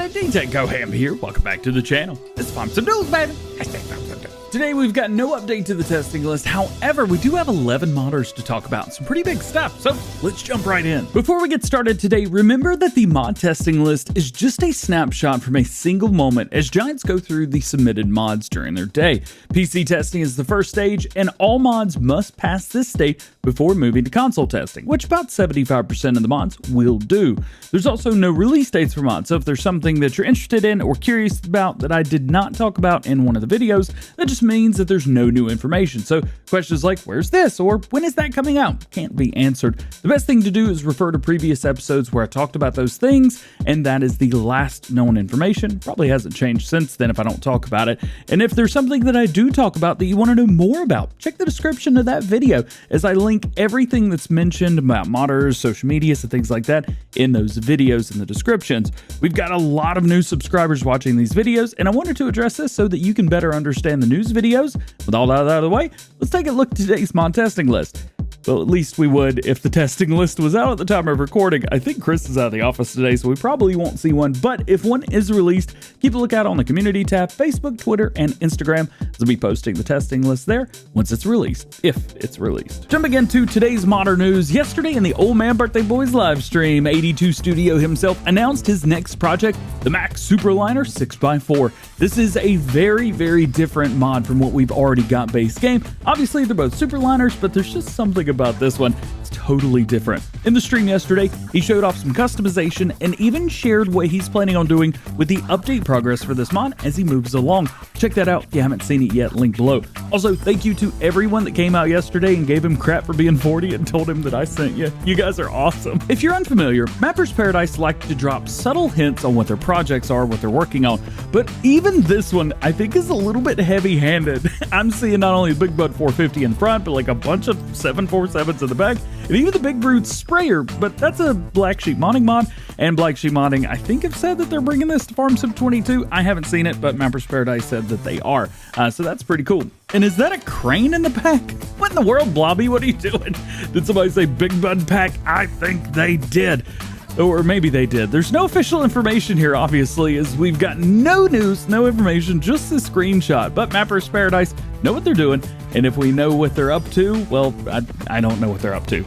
DjGoHam here. Welcome back to the channel. It's Farm Some News, baby. Today we've got no update to the testing list. However, we do have 11 modders to talk about. Some pretty big stuff, so let's jump right in. Before we get started today, remember that the mod testing list is just a snapshot from a single moment as Giants go through the submitted mods during their day. PC testing is the first stage, and all mods must pass this stage before moving to console testing, which about 75% of the mods will do. There's also no release dates for mods, so if there's something that you're interested in or curious about that I did not talk about in one of the videos, that just means that there's no new information. So questions like, where's this? Or when is that coming out? Can't be answered. The best thing to do is refer to previous episodes where I talked about those things, and that is the last known information. Probably hasn't changed since then if I don't talk about it. And if there's something that I do talk about that you want to know more about, check the description of that video as I link everything that's mentioned about modders, social medias, and things like that in those videos in the descriptions. We've got a lot of new subscribers watching these videos, and I wanted to address this so that you can better understand the news videos. With all that out of the way, let's take a look at today's mod testing list. Well, at least we would if the testing list was out at the time of recording. I think Chris is out of the office today, so we probably won't see one, but if one is released, keep a lookout on the community tab, Facebook, Twitter, and Instagram, as I'll be posting the testing list there once it's released, if it's released. Jumping into today's modder news, yesterday in the Old Man Birthday Boys live stream, 82 Studio himself announced his next project, the Mack Superliner 6x4. This is a very, very different mod from what we've already got base game. Obviously, they're both Superliners, but there's just something about this one. It's totally different. In the stream yesterday, he showed off some customization and even shared what he's planning on doing with the update progress for this mod as he moves along. Check that out if you haven't seen it yet, link below. Also, thank you to everyone that came out yesterday and gave him crap for being 40 and told him that I sent you. You guys are awesome. If you're unfamiliar, Mappers Paradise like to drop subtle hints on what their projects are, what they're working on, but even this one I think is a little bit heavy-handed. I'm seeing not only the Big Bud 450 in front, but like a bunch of 747s in the back, and even the Big Brute sprayer, but that's a Black Sheep Modding mod, and Black Sheep Modding I think have said that they're bringing this to Farm Sim 22. I haven't seen it, but Mappers Paradise said that they are, so that's pretty cool. And is that a crane in the back? What in the world, Blobby? What are you doing? Did somebody say Big Bud Pack? I think they did. Or maybe they did. There's no official information here, obviously, as we've got no news, no information, just a screenshot. But Mappers Paradise know what they're doing, and if we know what they're up to, well, I don't know what they're up to.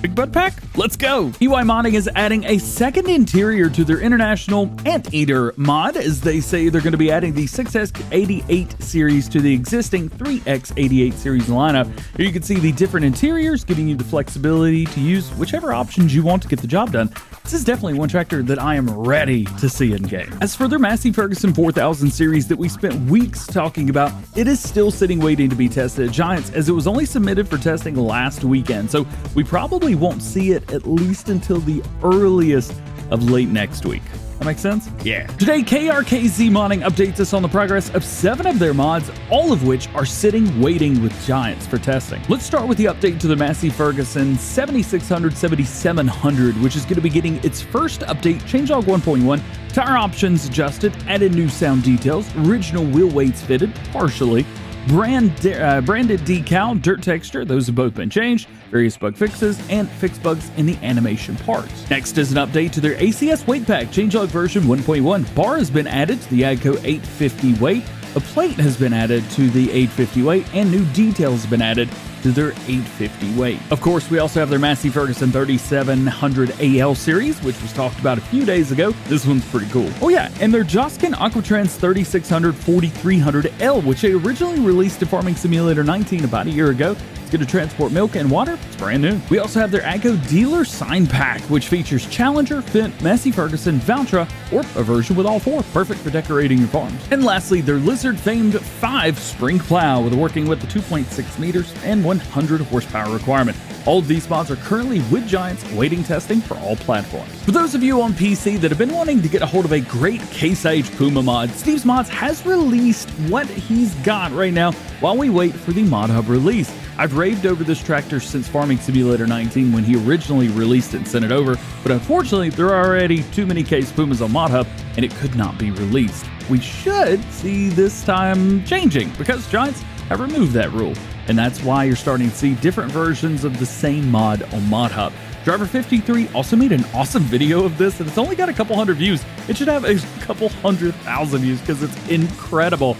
Big Bud Pack? Let's go! EY Modding is adding a second interior to their international Anteater mod, as they say they're going to be adding the 6X88 series to the existing 3X88 series lineup. Here you can see the different interiors, giving you the flexibility to use whichever options you want to get the job done. This is definitely one tractor that I am ready to see in game. As for their Massey Ferguson 4000 series that we spent weeks talking about, it is still sitting waiting to be tested at Giants, as it was only submitted for testing last weekend, so we probably won't see it at least until the earliest of late next week. That makes sense? Yeah. Today, KRKZ Modding updates us on the progress of 7 of their mods, all of which are sitting waiting with Giants for testing. Let's start with the update to the Massey Ferguson 7600-7700, which is going to be getting its first update, changelog 1.1, tire options adjusted, added new sound details, original wheel weights fitted, partially, branded decal, dirt texture, those have both been changed, various bug fixes, and fixed bugs in the animation parts. Next is an update to their ACS weight pack, changelog version 1.1. Bar has been added to the AGCO 850 weight, a plate has been added to the 850 weight, and new details have been added to their 850 weight. Of course, we also have their Massey Ferguson 3700 AL series, which was talked about a few days ago. This one's pretty cool. Oh yeah, and their Joskin Aquatrans 3600 4300L, which they originally released to Farming Simulator 19 about a year ago. It's going to transport milk and water. It's brand new. We also have their AGCO Dealer Sign Pack, which features Challenger, Fendt, Massey Ferguson, Valtra, or a version with all 4. Perfect for decorating your farms. And lastly, their Lizard famed 5 Spring Plow with a working width of 2.6 meters and 100 horsepower requirement. All of these mods are currently with Giants, awaiting testing for all platforms. For those of you on PC that have been wanting to get a hold of a great Case IH Puma mod, Steve's Mods has released what he's got right now while we wait for the Mod Hub release. I've raved over this tractor since Farming Simulator 19 when he originally released it and sent it over, but unfortunately there are already too many Case Pumas on Mod Hub and it could not be released. We should see this time changing because Giants have removed that rule. and that's why you're starting to see different versions of the same mod on ModHub. Driver53 also made an awesome video of this, and it's only got a couple hundred views. It should have a couple 100,000 views because it's incredible.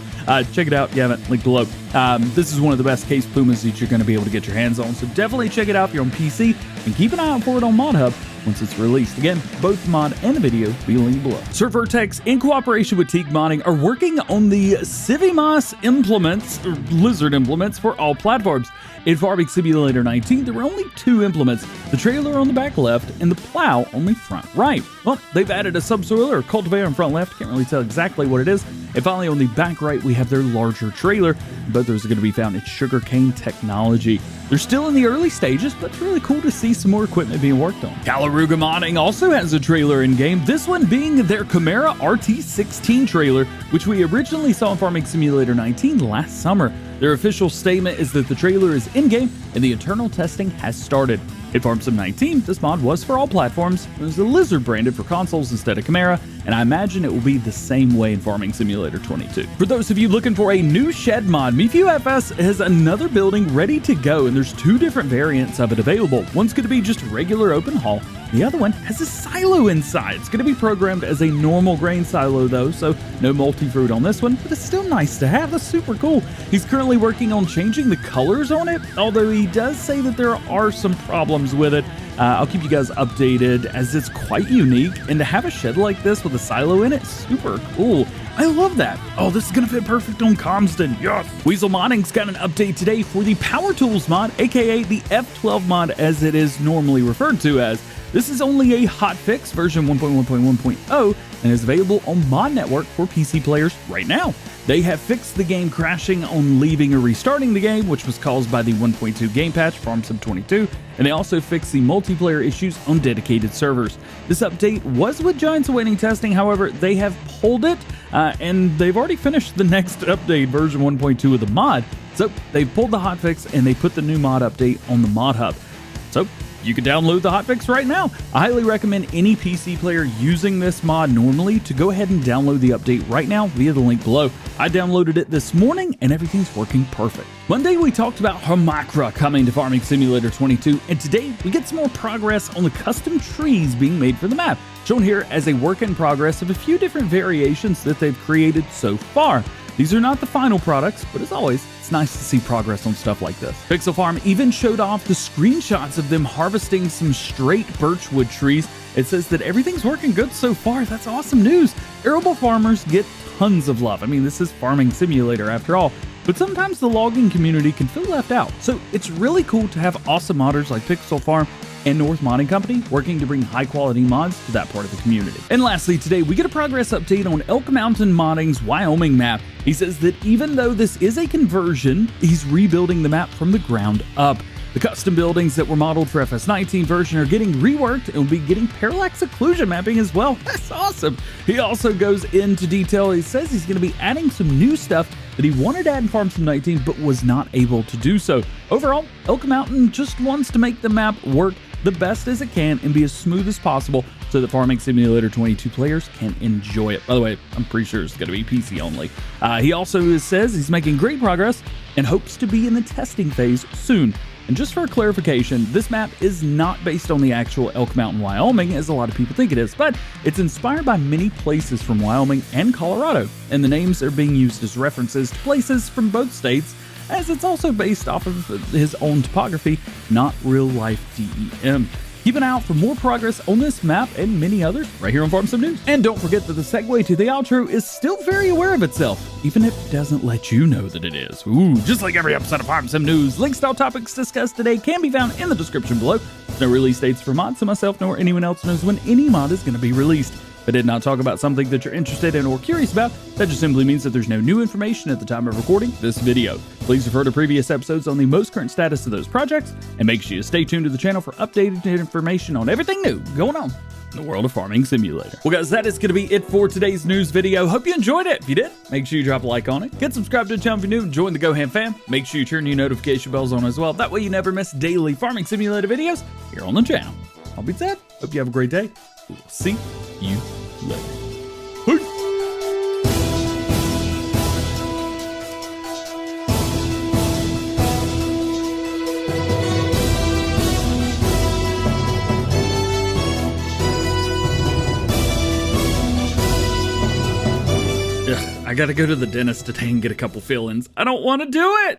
Check it out if you haven't, linked below. This is one of the best case Pumas that you're going to be able to get your hands on, so definitely check it out if you're on PC, and keep an eye out for it on ModHub once it's released. Again, both the mod and the video will be linked below. Sir Vertex, in cooperation with Teak Modding, are working on the Civemasa implements, or lizard implements, for all platforms. In Farming Simulator 19, there were only 2 implements, the trailer on the back left and the plow on the front right. Well, they've added a subsoiler or cultivator on front left, can't really tell exactly what it is. And finally, on the back right, we have their larger trailer. Both those are going to be found in sugarcane technology. They're still in the early stages, but it's really cool to see some more equipment being worked on. KRKZ Modding also has a trailer in game, this one being their Camara RT16 trailer, which we originally saw in Farming Simulator 19 last summer. Their official statement is that the trailer is in-game and the internal testing has started. In Farm Sim 19, this mod was for all platforms. It was a lizard branded for consoles instead of Camara, and I imagine it will be the same way in Farming Simulator 22. For those of you looking for a new shed mod, MeFewFS has another building ready to go, and there's 2 different variants of it available. One's going to be just regular open haul. The other one has a silo inside. It's going to be programmed as a normal grain silo though, so no multi-fruit on this one, but it's still nice to have. That's super cool. He's currently working on changing the colors on it, although he does say that there are some problems with it. I'll keep you guys updated as it's quite unique, and to have a shed like this with a silo in it, super cool. I love that. Oh, this is going to fit perfect on Comston. Yes. Weasel Modding's got an update today for the Power Tools mod, aka the F12 mod as it is normally referred to as. This is only a hotfix version 1.1.1.0 and is available on Mod Network for PC players right now. They have fixed the game crashing on leaving or restarting the game, which was caused by the 1.2 game patch Farm Sim 22, and they also fixed the multiplayer issues on dedicated servers. This update was with Giants awaiting testing, however, they have pulled it, and they've already finished the next update, version 1.2 of the mod. So they pulled the hotfix and they put the new mod update on the ModHub. So you can download the hotfix right now. I highly recommend any PC player using this mod normally to go ahead and download the update right now via the link below. I downloaded it this morning and everything's working perfect. Monday we talked about Holmakra coming to Farming Simulator 22, and today we get some more progress on the custom trees being made for the map, shown here as a work in progress of a few different variations that they've created so far. These are not the final products, but as always, it's nice to see progress on stuff like this. Pixel Farm even showed off the screenshots of them harvesting some straight birchwood trees. It says that everything's working good so far. That's awesome news. Arable farmers get tons of love. I mean, this is Farming Simulator after all, but sometimes the logging community can feel left out. So it's really cool to have awesome modders like Pixel Farm and North Modding Company working to bring high quality mods to that part of the community. And lastly, today we get a progress update on Elk Mountain Modding's Wyoming map. He says that even though this is a conversion, he's rebuilding the map from the ground up. The custom buildings that were modeled for FS19 version are getting reworked and will be getting parallax occlusion mapping as well. That's awesome. He also goes into detail. He says he's going to be adding some new stuff that he wanted to add in Farm Sim 19 but was not able to do so. Overall, Elk Mountain just wants to make the map work the best as it can and be as smooth as possible so that Farming Simulator 22 players can enjoy it. By the way, I'm pretty sure it's going to be PC only. He also says he's making great progress and hopes to be in the testing phase soon. And just for clarification, this map is not based on the actual Elk Mountain, Wyoming, as a lot of people think it is, but it's inspired by many places from Wyoming and Colorado, and the names are being used as references to places from both states, as it's also based off of his own topography, not real-life DEM. Keep an eye out for more progress on this map and many others right here on Farm Sim News. And don't forget that the segue to the outro is still very aware of itself, even if it doesn't let you know that it is. Ooh, just like every episode of Farm Sim News, links to all topics discussed today can be found in the description below. No release dates for mods, so myself nor anyone else knows when any mod is going to be released. If I did not talk about something that you're interested in or curious about, that just simply means that there's no new information at the time of recording this video. Please refer to previous episodes on the most current status of those projects, and make sure you stay tuned to the channel for updated information on everything new going on in the world of Farming Simulator. Well guys, that is going to be it for today's news video. Hope you enjoyed it. If you did, make sure you drop a like on it. Get subscribed to the channel if you're new and join the DjGoHam fam. Make sure you turn your notification bells on as well. That way you never miss daily Farming Simulator videos here on the channel. All being said, hope you have a great day. We'll see you later. Peace. Ugh, I gotta go to the dentist today and get a couple fillings. I don't want to do it.